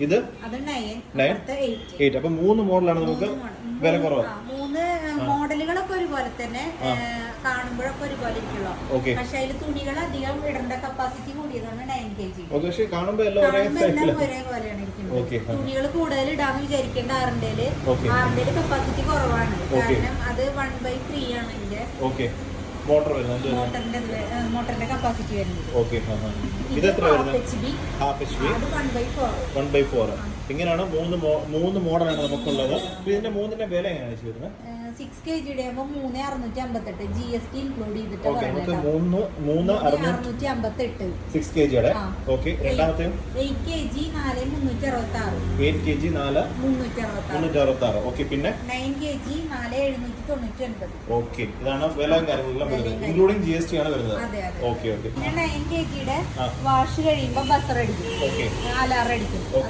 ഇത് അത് 9, 8. അപ്പൊ 3 മോഡലാണ് നമുക്ക് വില കുറവ്. 3 മോഡലുകളൊക്കെ ഒരുപോലെ തന്നെ കാണുമ്പോഴൊക്കെ ഒരുപോലെ ഇരിക്കുള്ളൂ. പക്ഷെ അതിൽ തുണികൾ അധികം ഇടേണ്ട കപ്പാസിറ്റി കൂടിയതാണ് 9 kg. പക്ഷേ കാണുമ്പോൾ എല്ലാം ഒരേപോലെയാണ് ഇരിക്കുന്നത്. തുണികൾ കൂടുതൽ ഇടാന്ന് വിചാരിക്കേണ്ട ആറിന്റെ കപ്പാസിറ്റി കുറവാണ്. കാരണം അത് 1/3 ആണ് ഇതിന്റെ മോട്ടറിന്റെ കപ്പാസിറ്റി വരുന്നത്. ഇത് എത്ര വരുന്നത്? Half H P 1/4. ഇങ്ങനെയാണ് 3 മോഡലാണ് നമുക്കുള്ളത്. ഇതിന്റെ 3ന്റെ വില എങ്ങനെയാണ് വരുന്നത്? 6 kg ആകുമ്പോൾ 3,658 GST ഇൻക്ലൂഡ് ചെയ്തിട്ട് 3,658 6 kg. രണ്ടാമത്തെ 8 kg 4,366. 8 kg 4,366. പിന്നെ 9 kg 4,799. ഇതാണ് വില കാര്യങ്ങളെല്ലാം വരുന്നത്, ഇൻക്ലൂഡിംഗ് GST ആണ് വരുന്നത്. പിന്നെ 9 kg വാഷ് കഴിയുമ്പോൾ ബസർ അടിക്കും, അലാറം അടിക്കും.